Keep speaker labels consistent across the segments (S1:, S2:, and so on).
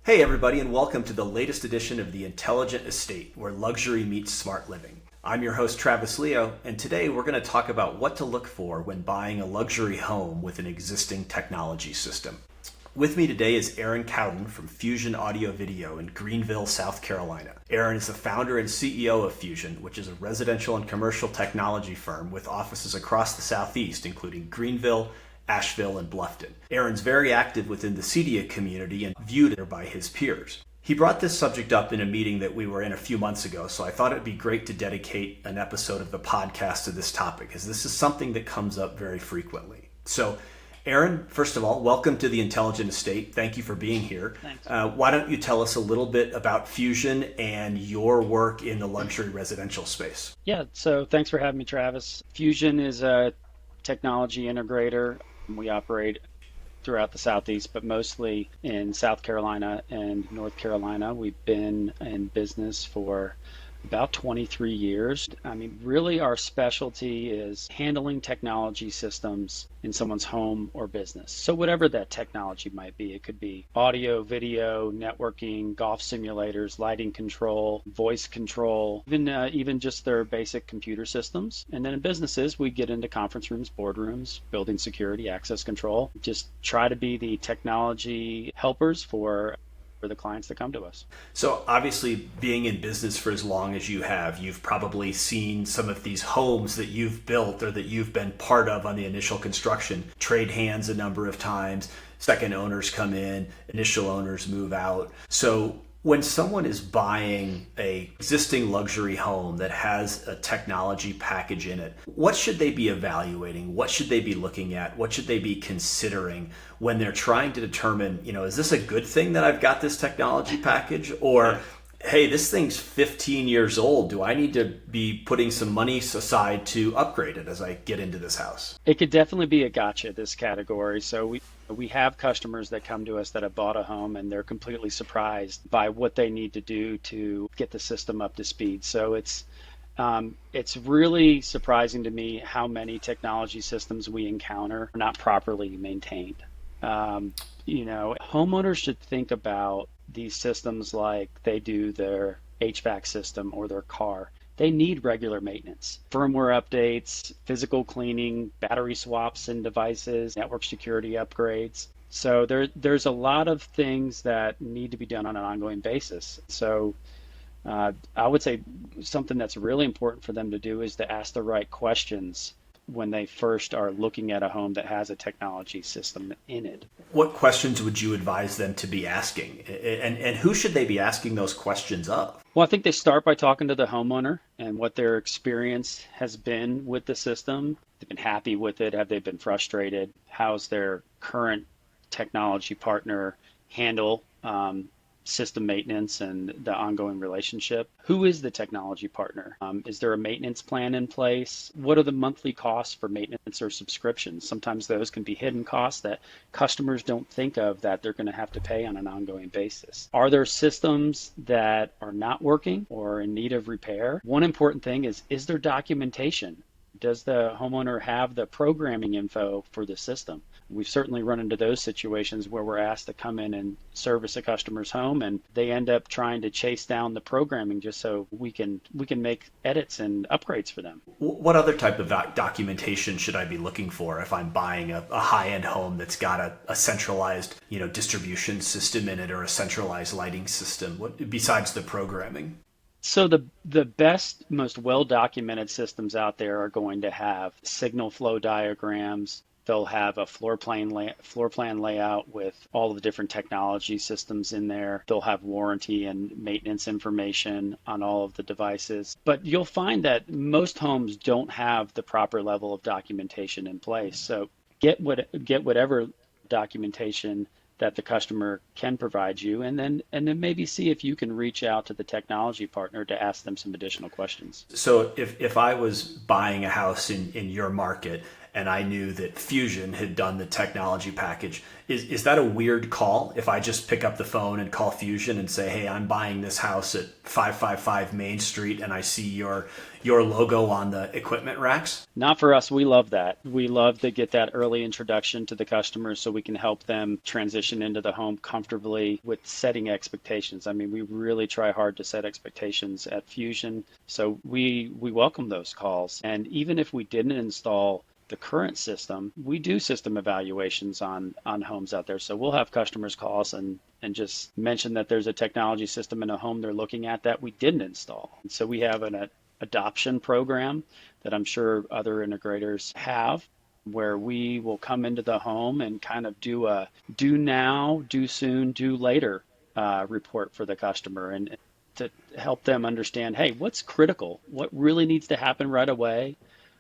S1: Hey everybody, and welcome to the latest edition of The Intelligent Estate, where luxury meets smart living. I'm your host, Travis Leo, and today we're going to talk about what to look for when buying a luxury home with an existing technology system. With me today is Aaron Cowden from Fusion Audio Video in Greenville, South Carolina. Aaron is the founder and CEO of Fusion, which is a residential and commercial technology firm with offices across the Southeast, including Greenville, Asheville, and Bluffton. Aaron's very active within the CEDIA community and viewed by his peers. He brought this subject up in a meeting that we were in a few months ago, so I thought it'd be great to dedicate an episode of the podcast to this topic, as this is something that comes up very frequently. So, Aaron, first of all, welcome to the Intelligent Estate. Thank you for being here.
S2: Thanks.
S1: Why don't you tell us a little bit about Fusion and your work in the luxury residential space?
S2: Yeah, so thanks for having me, Travis. Fusion is a technology integrator. We operate throughout the Southeast, but mostly in South Carolina and North Carolina. We've been in business for about 23 years. Really our specialty is handling technology systems in someone's home or business. So whatever that technology might be, it could be audio, video, networking, golf simulators, lighting control, voice control, even just their basic computer systems. And then in businesses, we get into conference rooms, boardrooms, building security, access control. Just try to be the technology helpers for the clients that come to us.
S1: So obviously, being in business for as long as you have, you've probably seen some of these homes that you've built or that you've been part of on the initial construction trade hands a number of times. Second owners come in, initial owners move out. So when someone is buying a existing luxury home that has a technology package in it, what should they be evaluating? What should they be looking at? What should they be considering when they're trying to determine, is this a good thing that I've got this technology package? Or, hey, this thing's 15 years old. Do I need to be putting some money aside to upgrade it as I get into this house?
S2: It could definitely be a gotcha, this category. So we have customers that come to us that have bought a home and they're completely surprised by what they need to do to get the system up to speed. So it's really surprising to me how many technology systems we encounter are not properly maintained. Homeowners should think about these systems like they do their HVAC system or their car. They need regular maintenance, firmware updates, physical cleaning, battery swaps and devices, network security upgrades. So there's a lot of things that need to be done on an ongoing basis. So I would say something that's really important for them to do is to ask the right questions when they first are looking at a home that has a technology system in it.
S1: What questions would you advise them to be asking? And who should they be asking those questions of?
S2: Well, I think they start by talking to the homeowner and what their experience has been with the system. They've been happy with it. Have they been frustrated? How's their current technology partner handle system maintenance and the ongoing relationship? Who is the technology partner? Is there a maintenance plan in place? What are the monthly costs for maintenance or subscriptions? Sometimes those can be hidden costs that customers don't think of that they're going to have to pay on an ongoing basis. Are there systems that are not working or in need of repair? One important thing is there documentation? Does the homeowner have the programming info for the system? We've certainly run into those situations where we're asked to come in and service a customer's home and they end up trying to chase down the programming just so we can make edits and upgrades for them.
S1: What other type of documentation should I be looking for if I'm buying a high-end home that's got a centralized distribution system in it or a centralized lighting system? What besides the programming?
S2: So the best, most well-documented systems out there are going to have signal flow diagrams. They'll have a floor plan layout with all of the different technology systems in there. They'll have warranty and maintenance information on all of the devices. But you'll find that most homes don't have the proper level of documentation in place. So get whatever documentation that the customer can provide you, and then maybe see if you can reach out to the technology partner to ask them some additional questions.
S1: So if I was buying a house in your market and I knew that Fusion had done the technology package. Is that a weird call if I just pick up the phone and call Fusion and say, hey, I'm buying this house at 555 Main Street and I see your logo on the equipment racks?
S2: Not for us. We love that. We love to get that early introduction to the customers so we can help them transition into the home comfortably with setting expectations. I mean, we really try hard to set expectations at Fusion. So we welcome those calls. And even if we didn't install the current system, we do system evaluations on homes out there. So we'll have customers call us and just mention that there's a technology system in a home they're looking at that we didn't install. And so we have an adoption program that I'm sure other integrators have, where we will come into the home and kind of do a do now, do soon, do later report for the customer, and to help them understand, hey, what's critical? What really needs to happen right away?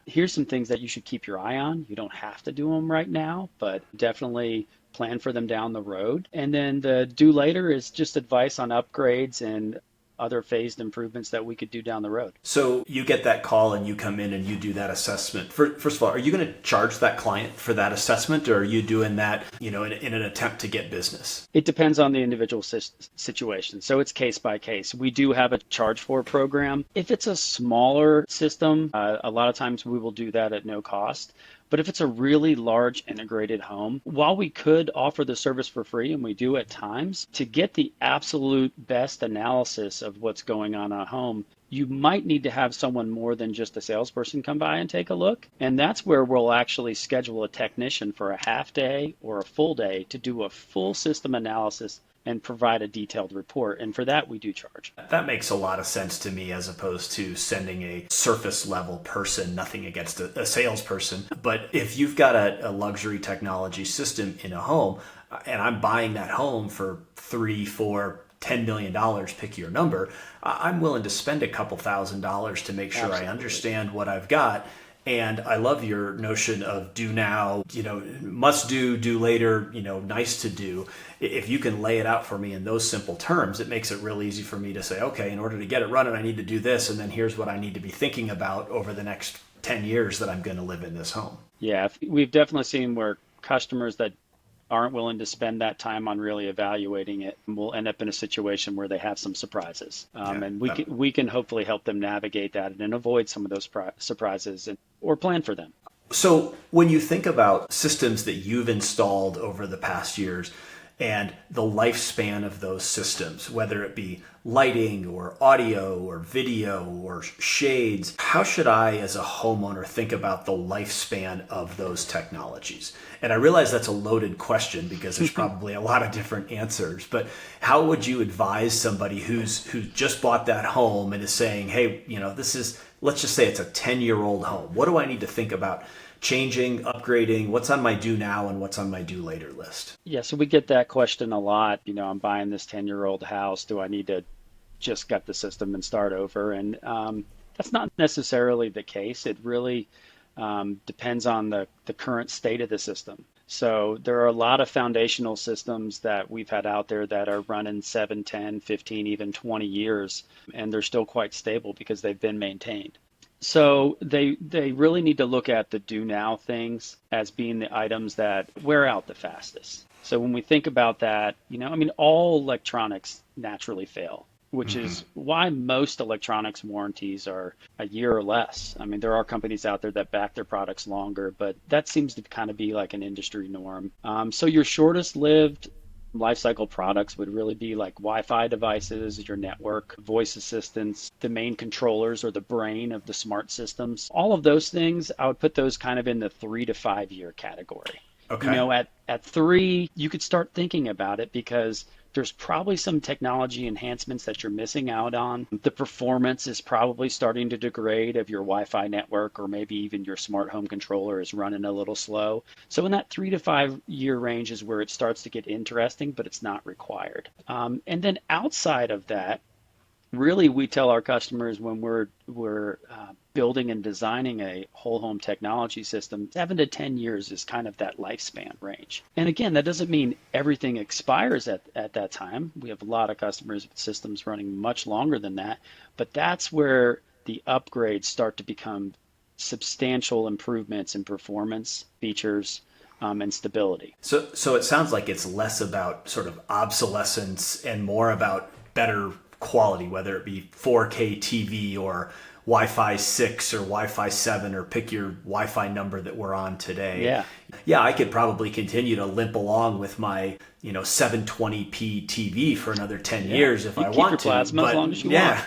S2: Here's some things that you should keep your eye on. You don't have to do them right now, but definitely plan for them down the road. And then the do later is just advice on upgrades and other phased improvements that we could do down the road.
S1: So you get that call and you come in and you do that assessment. First of all, are you going to charge that client for that assessment, or are you doing that, in an attempt to get business?
S2: It depends on the individual situation. So it's case by case. We do have a charge for program. If it's a smaller system, a lot of times we will do that at no cost. But if it's a really large integrated home, while we could offer the service for free, and we do at times, to get the absolute best analysis of what's going on at home, you might need to have someone more than just a salesperson come by and take a look. And that's where we'll actually schedule a technician for a half day or a full day to do a full system analysis and provide a detailed report. And for that, we do charge.
S1: That makes a lot of sense to me, as opposed to sending a surface level person. Nothing against a salesperson. But if you've got a luxury technology system in a home, and I'm buying that home for $3, $4, $10 million, pick your number, I'm willing to spend a couple $1,000s to make sure
S2: Absolutely.
S1: I understand what I've got. And I love your notion of do now, must do later, nice to do. If you can lay it out for me in those simple terms, it makes it real easy for me to say, okay, in order to get it running, I need to do this. And then here's what I need to be thinking about over the next 10 years that I'm going to live in this home.
S2: Yeah, we've definitely seen where customers that aren't willing to spend that time on really evaluating it will end up in a situation where they have some surprises. And we can hopefully help them navigate that and avoid some of those surprises or plan for them.
S1: So when you think about systems that you've installed over the past years and the lifespan of those systems, whether it be lighting or audio or video or shades, how should I as a homeowner think about the lifespan of those technologies? And I realize that's a loaded question because there's probably a lot of different answers, but how would you advise somebody who's just bought that home and is saying, hey, let's just say it's a 10-year-old home. What do I need to think about changing, upgrading? What's on my do now and what's on my do later list?
S2: Yeah, so we get that question a lot. I'm buying this 10-year-old house. Do I need to just gut the system and start over? And that's not necessarily the case. It really depends on the current state of the system. So there are a lot of foundational systems that we've had out there that are running 7, 10, 15, even 20 years, and they're still quite stable because they've been maintained. So they really need to look at the do now things as being the items that wear out the fastest. So when we think about that, all electronics naturally fail, which is why most electronics warranties are a year or less. There are companies out there that back their products longer, but that seems to kind of be like an industry norm. So your shortest lived lifecycle products would really be like Wi-Fi devices, your network, voice assistants, the main controllers or the brain of the smart systems. All of those things, I would put those kind of in the 3 to 5 year category.
S1: Okay.
S2: At 3, you could start thinking about it because there's probably some technology enhancements that you're missing out on. The performance is probably starting to degrade of your Wi-Fi network, or maybe even your smart home controller is running a little slow. So in that 3 to 5 year range is where it starts to get interesting, but it's not required. And then outside of that, really we tell our customers when we're building and designing a whole home technology system, 7 to 10 years is kind of that lifespan range. And again, that doesn't mean everything expires at that time. We have a lot of customers with systems running much longer than that, but that's where the upgrades start to become substantial improvements in performance, features, and stability.
S1: So it sounds like it's less about sort of obsolescence and more about better quality, whether it be 4K TV or Wi-Fi 6 or Wi-Fi 7, or pick your Wi-Fi number that we're on today.
S2: Yeah.
S1: Yeah, I could probably continue to limp along with my 720p TV for another 10 years if I want
S2: your
S1: to.
S2: plasma
S1: But
S2: as long as you
S1: yeah,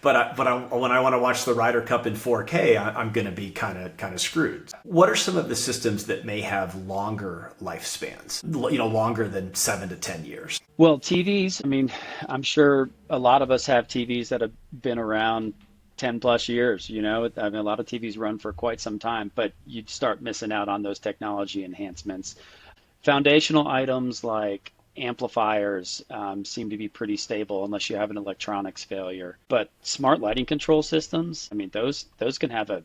S1: but when I want to watch the Ryder Cup in 4K, I'm going to be kind of screwed. What are some of the systems that may have longer lifespans? Longer than 7 to 10 years.
S2: Well, TVs, I mean, I'm sure a lot of us have TVs that have been around 10 plus years, I mean, a lot of TVs run for quite some time, but you'd start missing out on those technology enhancements. Foundational items like amplifiers seem to be pretty stable unless you have an electronics failure. But smart lighting control systems, I mean, those can have a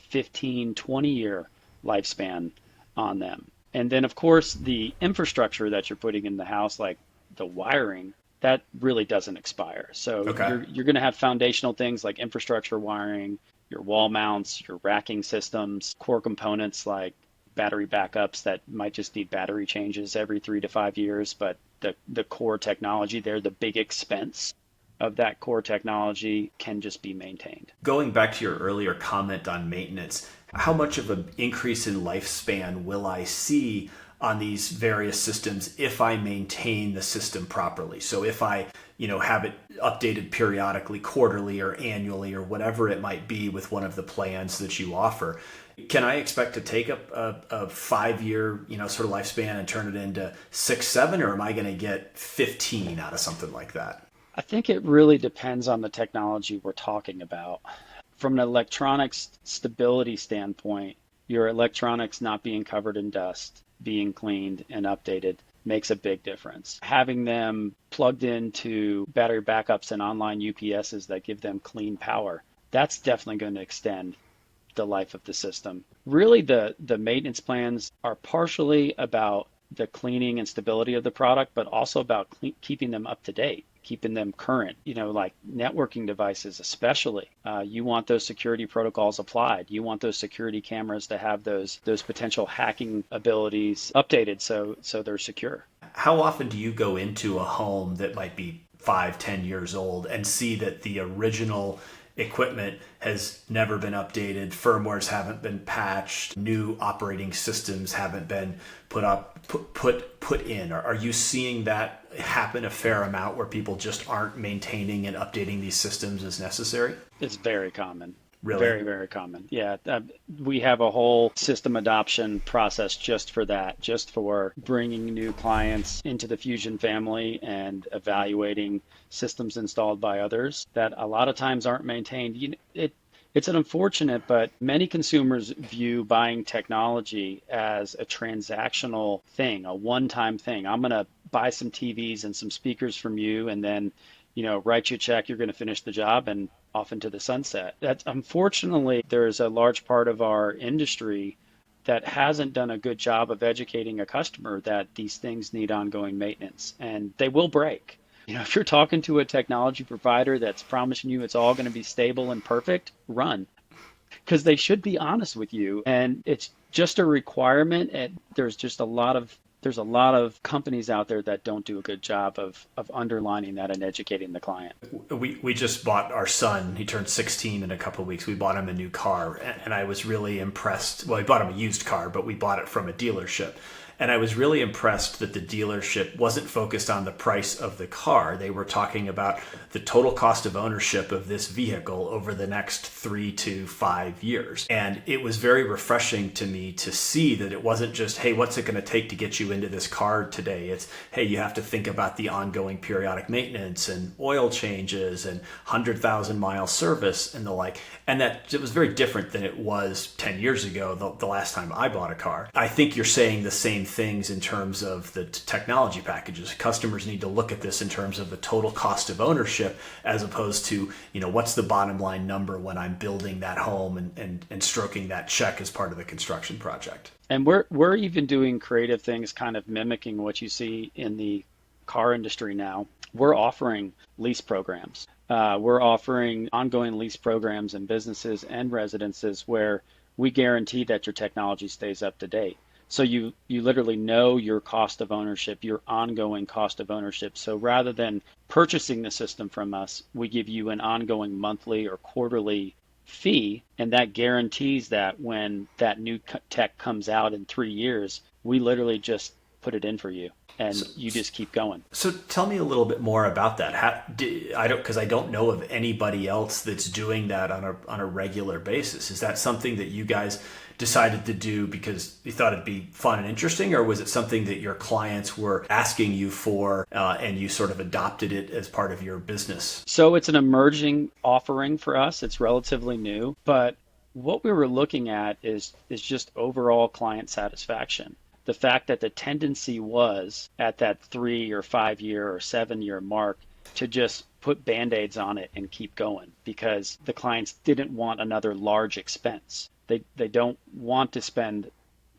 S2: 15, 20-year lifespan on them. And then, of course, the infrastructure that you're putting in the house, like the wiring, that really doesn't expire. So you're going to have foundational things like infrastructure wiring, your wall mounts, your racking systems, core components like battery backups that might just need battery changes every 3 to 5 years. But the core technology there, the big expense of that core technology can just be maintained.
S1: Going back to your earlier comment on maintenance, how much of an increase in lifespan will I see on these various systems if I maintain the system properly? So if I, have it updated periodically, quarterly or annually or whatever it might be with one of the plans that you offer, can I expect to take a 5-year, sort of lifespan and turn it into 6, 7, or am I going to get 15 out of something like that?
S2: I think it really depends on the technology we're talking about. From an electronics stability standpoint, your electronics not being covered in dust, being cleaned and updated makes a big difference. Having them plugged into battery backups and online UPSs that give them clean power, that's definitely going to extend the life of the system. Really, the maintenance plans are partially about the cleaning and stability of the product, but also about keeping them up to date, keeping them current, like networking devices especially. You want those security protocols applied. You want those security cameras to have those potential hacking abilities updated so they're secure.
S1: How often do you go into a home that might be 5, 10 years old and see that the original equipment has never been updated, firmwares haven't been patched, new operating systems haven't been put in? Are you seeing that happen a fair amount where people just aren't maintaining and updating these systems as necessary?
S2: It's very common.
S1: Really?
S2: Very, very common. Yeah. We have a whole system adoption process just for that, just for bringing new clients into the Fusion family and evaluating systems installed by others that a lot of times aren't maintained. It's an unfortunate, but many consumers view buying technology as a transactional thing, a one-time thing. I'm going to buy some TVs and some speakers from you and then write you a check, you're going to finish the job and off into the sunset. That's unfortunately, there's a large part of our industry that hasn't done a good job of educating a customer that these things need ongoing maintenance and they will break. If you're talking to a technology provider that's promising you it's all going to be stable and perfect, run. Because they should be honest with you. And it's just a requirement. And there's a lot of companies out there that don't do a good job of underlining that and educating the client.
S1: We just bought our son. He turned 16 in a couple of weeks. We bought him a new car, and I was really impressed. Well, we bought him a used car, but we bought it from a dealership. And I was really impressed that the dealership wasn't focused on the price of the car. They were talking about the total cost of ownership of this vehicle over the next 3 to 5 years. And it was very refreshing to me to see that it wasn't just, hey, what's it going to take to get you into this car today? It's, hey, you have to think about the ongoing periodic maintenance and oil changes and 100,000 mile service and the like. And that it was very different than it was 10 years ago, the last time I bought a car. I think you're saying the same things in terms of the technology packages. Customers need to look at this in terms of the total cost of ownership as opposed to, what's the bottom line number when I'm building that home and stroking that check as part of the construction project.
S2: And we're even doing creative things kind of mimicking what you see in the car industry now. We're offering lease programs. We're offering ongoing lease programs in businesses and residences where we guarantee that your technology stays up to date. So you literally know your cost of ownership, your ongoing cost of ownership. So rather than purchasing the system from us, we give you an ongoing monthly or quarterly fee, and that guarantees that when that new tech comes out in 3 years, we literally just put it in for you,
S1: So,
S2: and you just keep going.
S1: so tell me a little bit more about that. I don't, because I don't know of anybody else that's doing that on a regular basis. Is that something that you guys decided to do because you thought it'd be fun and interesting, or was it something that your clients were asking you for, and you sort of adopted it as part of your business?
S2: So it's an emerging offering for us. It's relatively new, but what we were looking at is just overall client satisfaction. The fact that the tendency was at that 3 or 5 year or 7 year mark to just put band-aids on it and keep going because the clients didn't want another large expense. They don't want to spend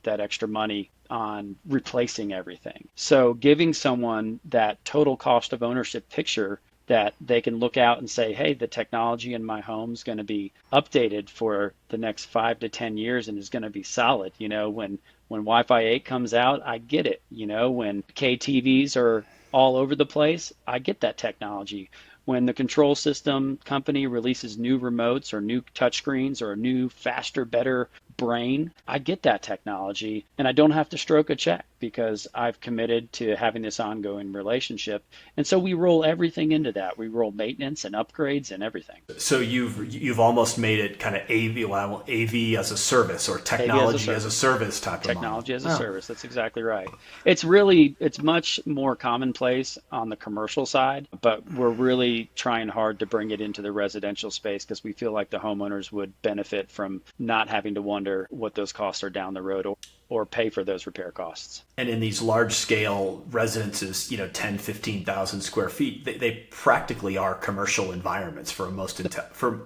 S2: that extra money on replacing everything. So giving someone that total cost of ownership picture that they can look out and say, hey, the technology in my home is going to be updated for the next 5 to 10 years and is going to be solid. When Wi-Fi 8 comes out, I get it. When KTVs are all over the place, I get that technology. When the control system company releases new remotes or new touchscreens or a new, faster, better brain, I get that technology and I don't have to stroke a check because I've committed to having this ongoing relationship. And so we roll everything into that. We roll maintenance and upgrades and everything.
S1: So you've almost made it kind of AV as a service, or
S2: AV as a
S1: technology as a
S2: service.
S1: service type of model.
S2: Technology as a
S1: Oh.
S2: service. That's exactly right. It's much more commonplace on the commercial side, but we're really trying hard to bring it into the residential space because we feel like the homeowners would benefit from not having to wonder what those costs are down the road or pay for those repair costs.
S1: And in these large scale residences, 10, 15,000 square feet, they practically are commercial environments for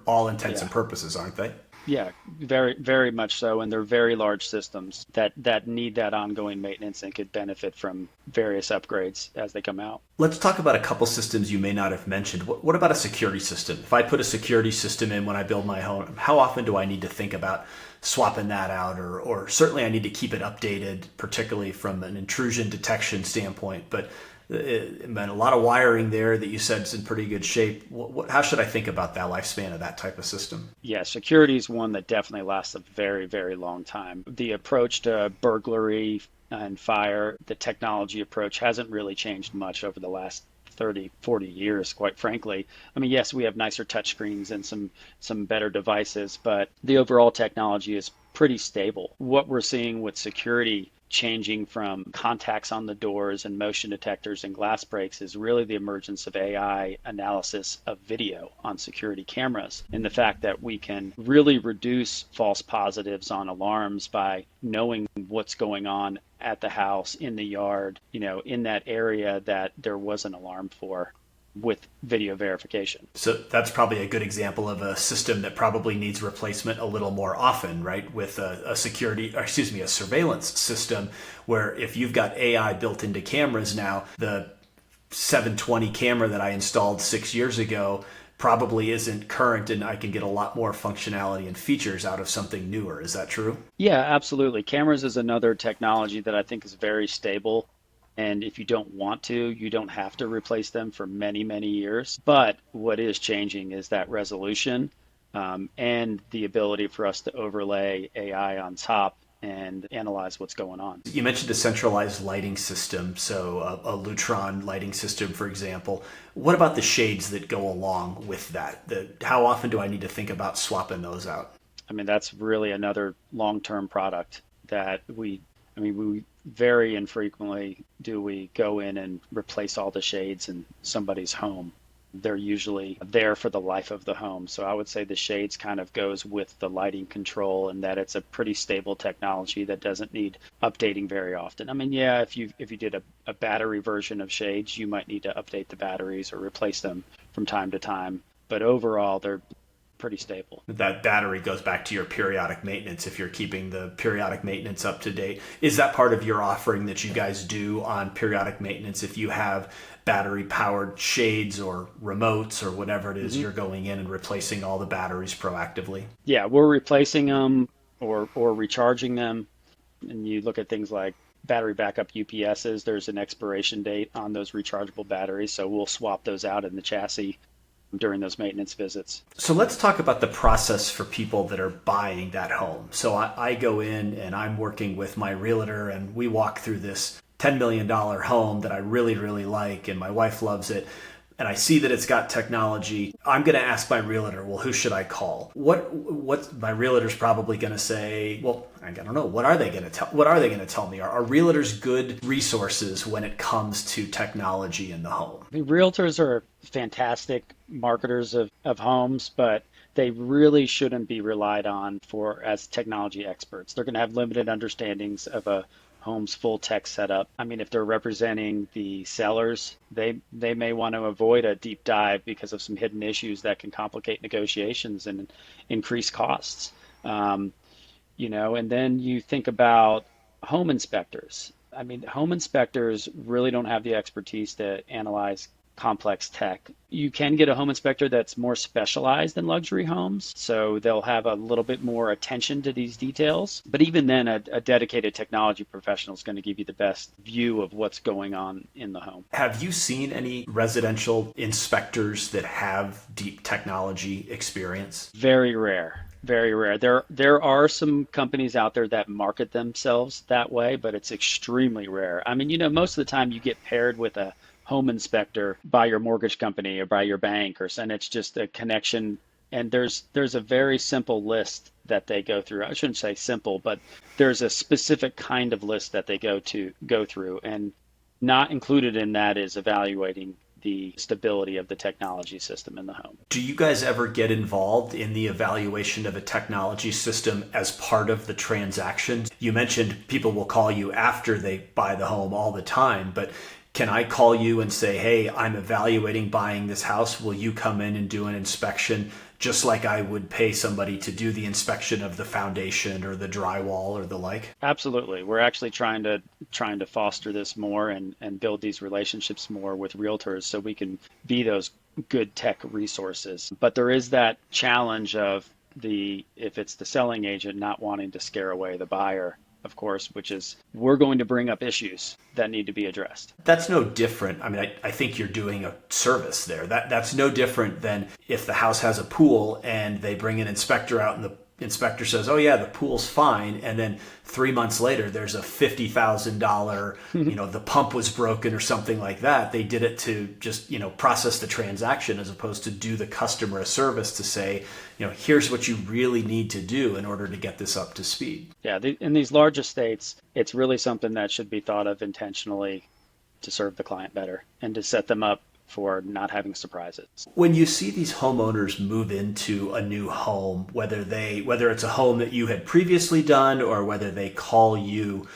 S1: all intents
S2: Yeah.
S1: and purposes, aren't they?
S2: Yeah, very, very much so. And they're very large systems that need that ongoing maintenance and could benefit from various upgrades as they come out.
S1: Let's talk about a couple systems you may not have mentioned. What about a security system? If I put a security system in when I build my home, how often do I need to think about swapping that out? Or certainly I need to keep it updated, particularly from an intrusion detection standpoint. But a lot of wiring there that you said is in pretty good shape. How should I think about that lifespan of that type of system?
S2: Yeah, security is one that definitely lasts a very, very long time. The approach to burglary and fire, the technology approach hasn't really changed much over the last 30, 40 years, quite frankly. I mean, yes, we have nicer touchscreens and some better devices, but the overall technology is pretty stable. What we're seeing with security changing from contacts on the doors and motion detectors and glass breaks is really the emergence of AI analysis of video on security cameras, and the fact that we can really reduce false positives on alarms by knowing what's going on at the house, in the yard, in that area that there was an alarm for, with video verification.
S1: So that's probably a good example of a system that probably needs replacement a little more often, right? With a surveillance system where if you've got AI built into cameras now, the 720 camera that I installed 6 years ago probably isn't current, and I can get a lot more functionality and features out of something newer. Is that true?
S2: Yeah, absolutely. Cameras is another technology that I think is very stable. And if you don't want to, you don't have to replace them for many, many years. But what is changing is that resolution, and the ability for us to overlay AI on top and analyze what's going on.
S1: You mentioned a centralized lighting system, so a Lutron lighting system, for example. What about the shades that go along with that? How often do I need to think about swapping those out?
S2: I mean, that's really another long-term product that we very infrequently do we go in and replace all the shades in somebody's home. They're usually there for the life of the home. So I would say the shades kind of goes with the lighting control, and that it's a pretty stable technology that doesn't need updating very often. I mean, yeah, if you did a battery version of shades, you might need to update the batteries or replace them from time to time. But overall, they're pretty stable.
S1: That battery goes back to your periodic maintenance if you're keeping the periodic maintenance up to date. Is that part of your offering that you guys do on periodic maintenance? If you have battery powered shades or remotes or whatever it is, you're going in and replacing all the batteries proactively?
S2: Yeah, we're replacing them or recharging them. And you look at things like battery backup UPSs, there's an expiration date on those rechargeable batteries. So we'll swap those out in the chassis during those maintenance visits.
S1: So let's talk about the process for people that are buying that home. So I go in and I'm working with my realtor and we walk through this $10 million home that I really, really like and my wife loves it. And I see that it's got technology. I'm going to ask my realtor, well, who should I call? What my realtor's probably going to say, well, I don't know. What are they going to tell? What are they going to tell me? Are realtors good resources when it comes to technology in the home?
S2: I mean, realtors are fantastic marketers of homes, but they really shouldn't be relied on as technology experts. They're going to have limited understandings of a home's full tech setup. I mean, if they're representing the sellers, they may want to avoid a deep dive because of some hidden issues that can complicate negotiations and increase costs. And then you think about home inspectors. I mean, home inspectors really don't have the expertise to analyze complex tech. You can get a home inspector that's more specialized in luxury homes, so they'll have a little bit more attention to these details. But even then, a dedicated technology professional is going to give you the best view of what's going on in the home.
S1: Have you seen any residential inspectors that have deep technology experience?
S2: Very rare. Very rare. There are some companies out there that market themselves that way, but it's extremely rare. I mean, most of the time you get paired with a home inspector by your mortgage company or by your bank, and it's just a connection. And there's a very simple list that they go through. I shouldn't say simple, but there's a specific kind of list that they go through, and not included in that is evaluating the stability of the technology system in the home.
S1: Do you guys ever get involved in the evaluation of a technology system as part of the transaction? You mentioned people will call you after they buy the home all the time, but can I call you and say, hey, I'm evaluating buying this house. Will you come in and do an inspection just like I would pay somebody to do the inspection of the foundation or the drywall or the like?
S2: Absolutely. We're actually trying to foster this more and build these relationships more with realtors so we can be those good tech resources. But there is that challenge of if it's the selling agent not wanting to scare away the buyer, of course, which is we're going to bring up issues that need to be addressed.
S1: That's no different. I mean, I think you're doing a service there. That's no different than if the house has a pool and they bring an inspector out and the inspector says, oh yeah, the pool's fine. And then 3 months later, there's a $50,000, the pump was broken or something like that. They did it to just, process the transaction as opposed to do the customer a service to say, here's what you really need to do in order to get this up to speed.
S2: Yeah, in these large estates, it's really something that should be thought of intentionally to serve the client better and to set them up for not having surprises.
S1: When you see these homeowners move into a new home, whether it's a home that you had previously done or whether they call you,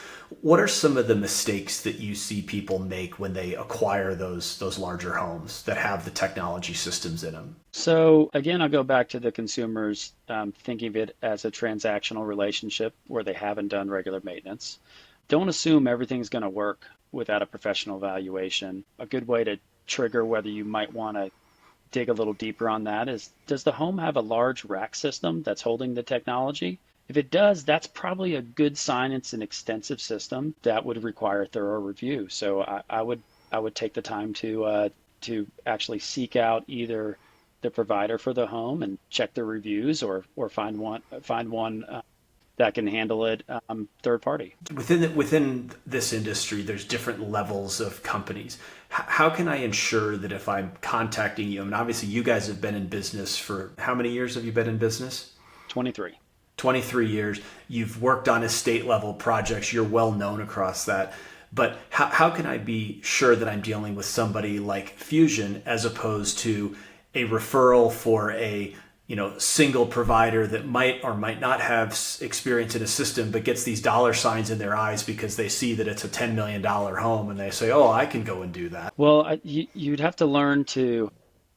S1: what are some of the mistakes that you see people make when they acquire those larger homes that have the technology systems in them?
S2: So again, I'll go back to the consumers thinking of it as a transactional relationship where they haven't done regular maintenance. Don't assume everything's going to work without a professional evaluation. A good way to trigger whether you might want to dig a little deeper on that is, does the home have a large rack system that's holding the technology? If it does, that's probably a good sign it's an extensive system that would require thorough review. So I would take the time to actually seek out either the provider for the home and check the reviews or find one that can handle it third party.
S1: Within this industry, there's different levels of companies. How can I ensure that if I'm contacting you, and obviously you guys have been in business for, how many years have you been in business?
S2: 23.
S1: 23 years. You've worked on estate level projects. You're well known across that. But how can I be sure that I'm dealing with somebody like Fusion as opposed to a referral for a single provider that might or might not have experience in a system, but gets these dollar signs in their eyes because they see that it's a $10 million home and they say, oh, I can go and do that?
S2: Well, you'd have to learn to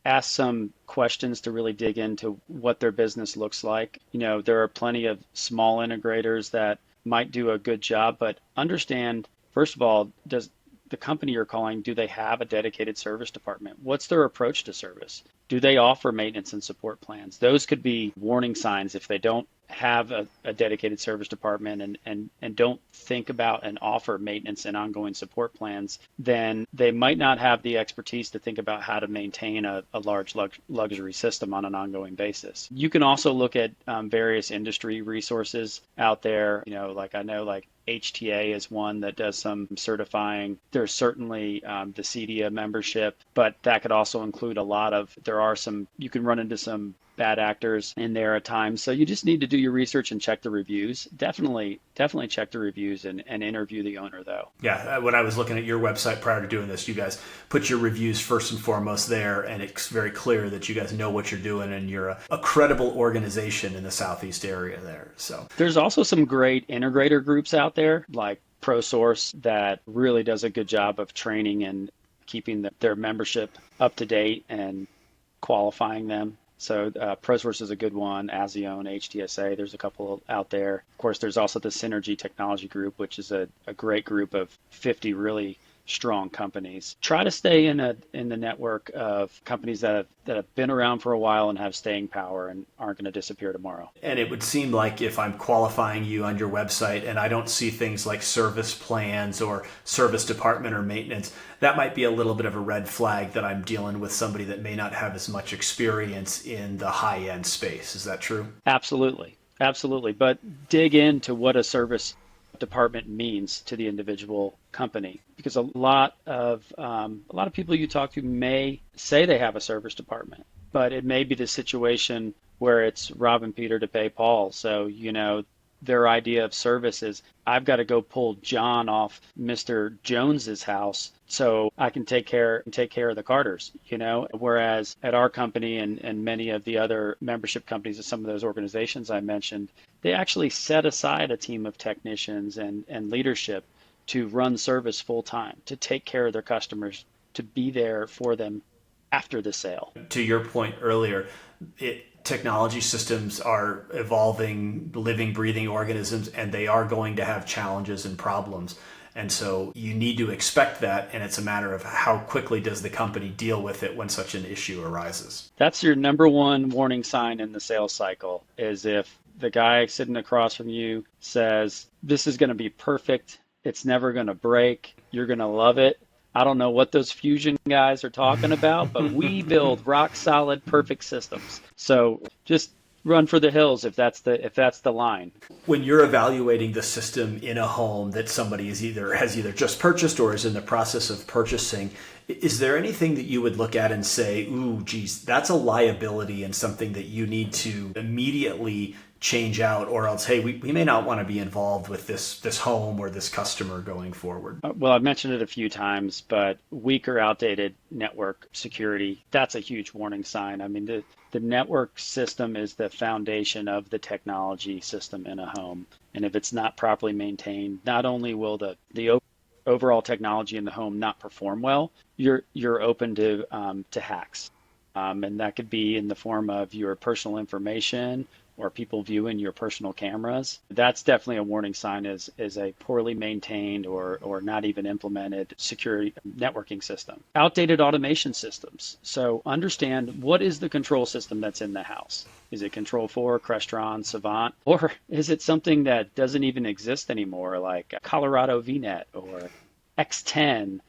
S2: ask some questions to really dig into what their business looks like. There are plenty of small integrators that might do a good job, but understand, first of all, does the company you're calling, do they have a dedicated service department? What's their approach to service? Do they offer maintenance and support plans? Those could be warning signs if they don't have a dedicated service department and don't think about and offer maintenance and ongoing support plans, then they might not have the expertise to think about how to maintain a large luxury system on an ongoing basis. You can also look at various industry resources out there. Like I know like HTA is one that does some certifying. There's certainly the CEDIA membership, but that could also include you can run into some bad actors in there at times. So you just need to do your research and check the reviews. Definitely check the reviews and interview the owner though.
S1: Yeah, when I was looking at your website prior to doing this, you guys put your reviews first and foremost there, and it's very clear that you guys know what you're doing and you're a credible organization in the Southeast area there. So
S2: there's also some great integrator groups out there like ProSource that really does a good job of training and keeping their membership up to date and qualifying them. So ProSource is a good one, Azione, HTSA, there's a couple out there. Of course, there's also the Synergy Technology Group, which is a great group of 50 really strong companies. Try to stay in the network of companies that have been around for a while and have staying power and aren't going to disappear tomorrow.
S1: And it would seem like if I'm qualifying you on your website and I don't see things like service plans or service department or maintenance, that might be a little bit of a red flag that I'm dealing with somebody that may not have as much experience in the high-end space. Is that true?
S2: Absolutely. But dig into what a service department means to the individual company, because a lot of people you talk to may say they have a service department, but it may be the situation where it's robbing Peter to pay Paul. So their idea of service is, I've got to go pull John off Mr. Jones's house so I can take care of the Carters, whereas at our company and many of the other membership companies of some of those organizations I mentioned, they actually set aside a team of technicians and leadership to run service full time, to take care of their customers, to be there for them after the sale.
S1: To your point earlier, technology systems are evolving, living, breathing organisms, and they are going to have challenges and problems. And so you need to expect that, and it's a matter of how quickly does the company deal with it when such an issue arises.
S2: That's your number one warning sign in the sales cycle, is if the guy sitting across from you says, this is going to be perfect, it's never going to break, you're going to love it. I don't know what those fusion guys are talking about, but we build rock solid, perfect systems. So just run for the hills if that's the line.
S1: When you're evaluating the system in a home that somebody has either just purchased or is in the process of purchasing, is there anything that you would look at and say, ooh, geez, that's a liability and something that you need to immediately change out, or else, hey, we may not want to be involved with this home or this customer going forward?
S2: Well, I've mentioned it a few times, but weak or outdated network security, that's a huge warning sign. I mean, the network system is the foundation of the technology system in a home. And if it's not properly maintained, not only will the overall technology in the home not perform well, you're open to hacks. And that could be in the form of your personal information or people viewing your personal cameras. That's definitely a warning sign, is a poorly maintained or not even implemented security networking system. Outdated automation systems. So understand, what is the control system that's in the house? Is it Control4, Crestron, Savant? Or is it something that doesn't even exist anymore, like Colorado VNet or X10?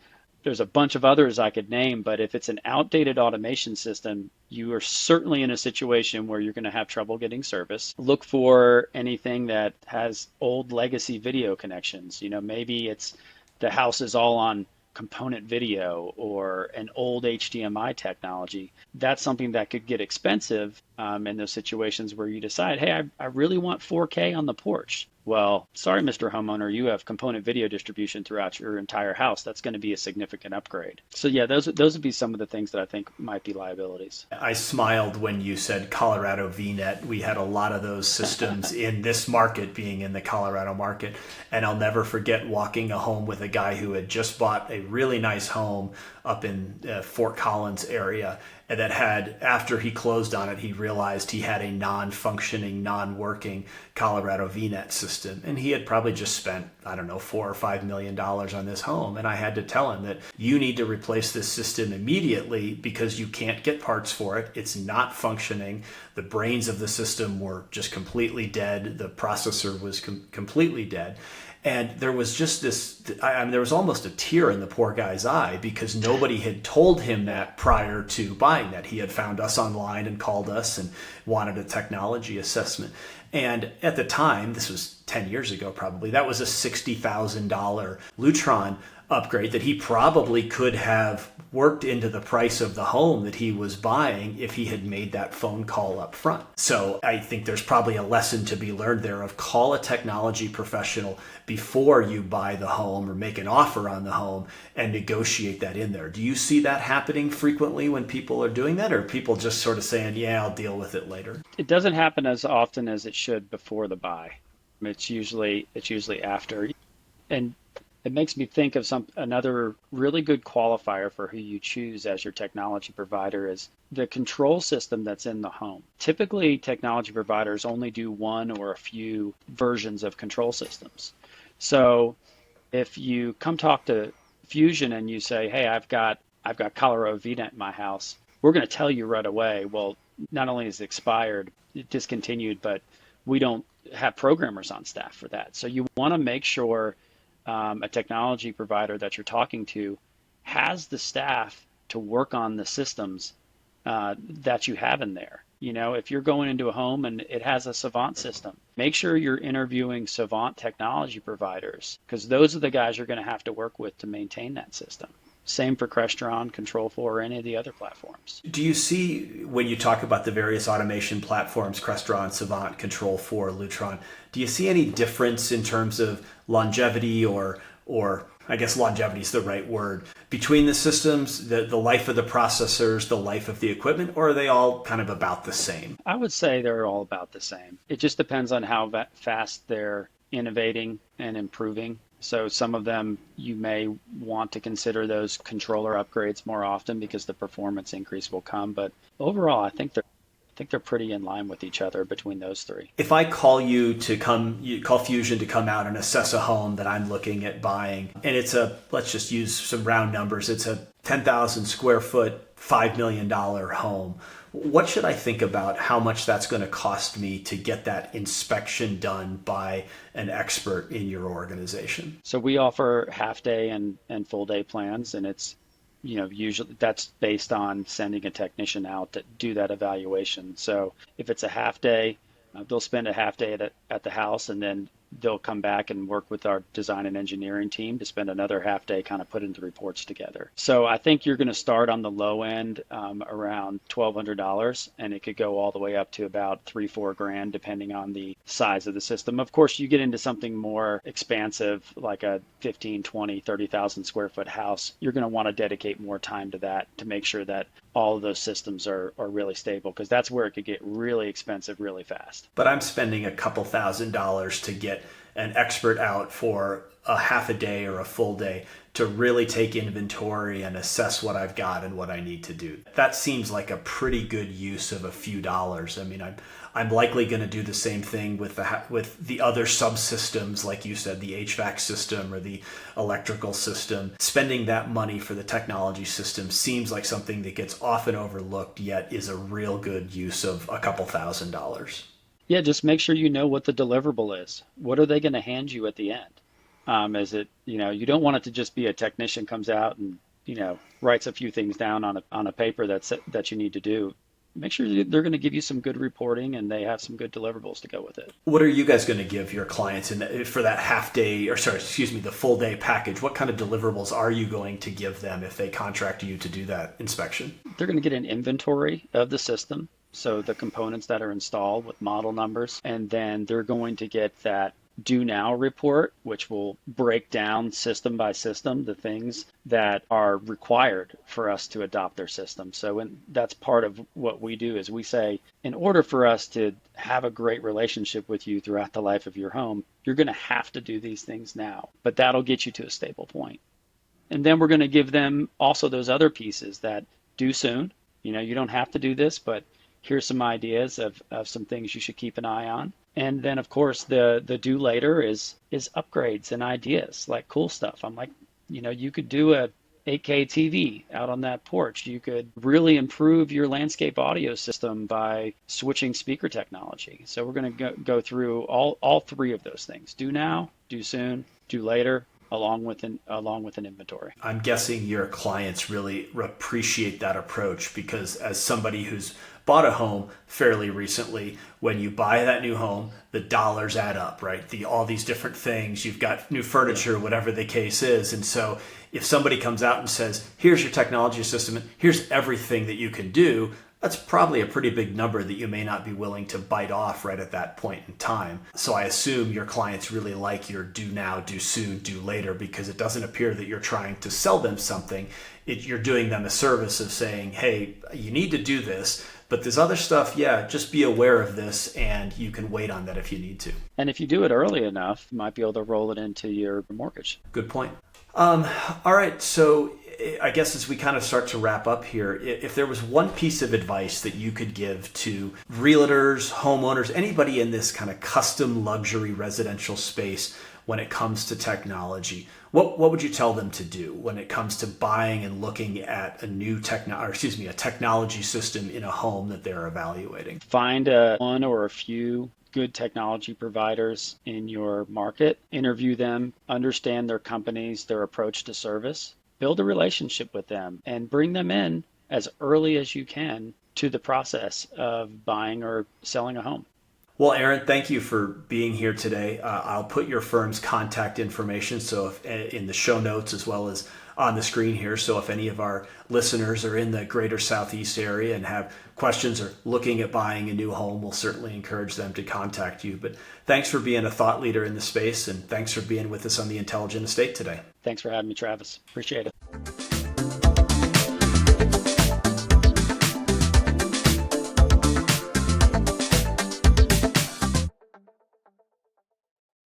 S2: There's a bunch of others I could name, but if it's an outdated automation system, you are certainly in a situation where you're going to have trouble getting service. Look for anything that has old legacy video connections. Maybe it's the house is all on component video or an old HDMI technology. That's something that could get expensive in those situations where you decide, hey, I really want 4K on the porch. Well, sorry, Mr. Homeowner, you have component video distribution throughout your entire house. That's going to be a significant upgrade. So yeah, those would be some of the things that I think might be liabilities.
S1: I smiled when you said Colorado VNet. We had a lot of those systems in this market, being in the Colorado market. And I'll never forget walking a home with a guy who had just bought a really nice home up in Fort Collins area, and that had, after he closed on it, he realized he had a non-functioning, non-working Colorado VNet system. And he had probably just spent, I don't know, $4 or $5 million on this home. And I had to tell him that you need to replace this system immediately because you can't get parts for it. It's not functioning. The brains of the system were just completely dead. The processor was completely dead. And there was just this, I mean, there was almost a tear in the poor guy's eye because nobody had told him that prior to buying that. He had found us online and called us and wanted a technology assessment. And at the time, this was 10 years ago probably, that was a $60,000 Lutron upgrade that he probably could have worked into the price of the home that he was buying if he had made that phone call up front. So I think there's probably a lesson to be learned there of call a technology professional before you buy the home or make an offer on the home and negotiate that in there. Do you see that happening frequently when people are doing that, or are people just sort of saying, yeah, I'll deal with it later?
S2: It doesn't happen as often as it should before the buy. It's usually after. And it makes me think of another really good qualifier for who you choose as your technology provider is the control system that's in the home. Typically, technology providers only do one or a few versions of control systems. So if you come talk to Fusion and you say, hey, I've got Colorado VNet in my house, we're going to tell you right away, well, not only is it expired, discontinued, but we don't have programmers on staff for that. So you want to make sure a technology provider that you're talking to has the staff to work on the systems that you have in there. You know, if you're going into a home and it has a Savant system, make sure you're interviewing Savant technology providers because those are the guys you're going to have to work with to maintain that system. Same for Crestron, Control4, or any of the other platforms.
S1: Do you see, when you talk about the various automation platforms, Crestron, Savant, Control4, Lutron, do you see any difference in terms of longevity or I guess longevity is the right word, between the systems, the life of the processors, the life of the equipment, or are they all kind of about the same?
S2: I would say they're all about the same. It just depends on how fast they're innovating and improving. So some of them you may want to consider those controller upgrades more often because the performance increase will come. But overall, I think they're pretty in line with each other between those three.
S1: If I call you call Fusion to come out and assess a home that I'm looking at buying, and let's just use some round numbers, it's a 10,000 square foot, $5 million home. What should I think about how much that's going to cost me to get that inspection done by an expert in your organization?
S2: So we offer half day and full day plans, and it's, you know, usually that's based on sending a technician out to do that evaluation. So if it's a half day, they'll spend a half day at the house, and then they'll come back and work with our design and engineering team to spend another half day kind of putting the reports together. So I think you're going to start on the low end around $1,200, and it could go all the way up to about $3-4 grand depending on the size of the system. Of course, you get into something more expansive like a 15, 20, 30,000 square foot house. You're going to want to dedicate more time to that to make sure that all of those systems are really stable, because that's where it could get really expensive really fast.
S1: But I'm spending a couple $1,000s to get an expert out for a half a day or a full day to really take inventory and assess what I've got and what I need to do. That seems like a pretty good use of a few dollars. I mean, I'm likely going to do the same thing with the other subsystems, like you said, the HVAC system or the electrical system. Spending that money for the technology system seems like something that gets often overlooked, yet is a real good use of a couple $1,000s.
S2: Yeah, just make sure you know what the deliverable is. What are they going to hand you at the end? Is it, you know, you don't want it to just be a technician comes out and, you know, writes a few things down on a paper that you need to do. Make sure they're going to give you some good reporting and they have some good deliverables to go with it.
S1: What are you guys going to give your clients for that the full day package? What kind of deliverables are you going to give them if they contract you to do that inspection?
S2: They're going to get an inventory of the system. So the components that are installed with model numbers, and then they're going to get that do now report, which will break down system by system the things that are required for us to adopt their system. So that's part of what we do is we say, in order for us to have a great relationship with you throughout the life of your home, you're going to have to do these things now, but that'll get you to a stable point. And then we're going to give them also those other pieces that do soon. You don't have to do this, but here's some ideas of some things you should keep an eye on. And then, of course, the do later is upgrades and ideas, like cool stuff. I'm like, you could do a 8K TV out on that porch. You could really improve your landscape audio system by switching speaker technology. So we're going to go through all three of those things: do now, do soon, do later, along with an inventory.
S1: I'm guessing your clients really appreciate that approach, because as somebody who's bought a home fairly recently, when you buy that new home, the dollars add up, right? All these different things, you've got new furniture, whatever the case is. And so if somebody comes out and says, here's your technology system, and here's everything that you can do, that's probably a pretty big number that you may not be willing to bite off right at that point in time. So I assume your clients really like your do now, do soon, do later, because it doesn't appear that you're trying to sell them something. You're doing them a service of saying, hey, you need to do this, but this other stuff, just be aware of this, and you can wait on that if you need to.
S2: And if you do it early enough, you might be able to roll it into your mortgage.
S1: Good point. All right, so I guess as we kind of start to wrap up here, if there was one piece of advice that you could give to realtors, homeowners, anybody in this kind of custom luxury residential space when it comes to technology, what would you tell them to do when it comes to buying and looking at a technology system in a home that they're evaluating?
S2: Find one or a few good technology providers in your market, interview them, understand their companies, their approach to service, build a relationship with them, and bring them in as early as you can to the process of buying or selling a home.
S1: Well, Aaron, thank you for being here today. I'll put your firm's contact information in the show notes as well as on the screen here. So if any of our listeners are in the greater Southeast area and have questions or looking at buying a new home, we'll certainly encourage them to contact you. But thanks for being a thought leader in the space, and thanks for being with us on The Intelligent Estate today.
S2: Thanks for having me, Travis. Appreciate it.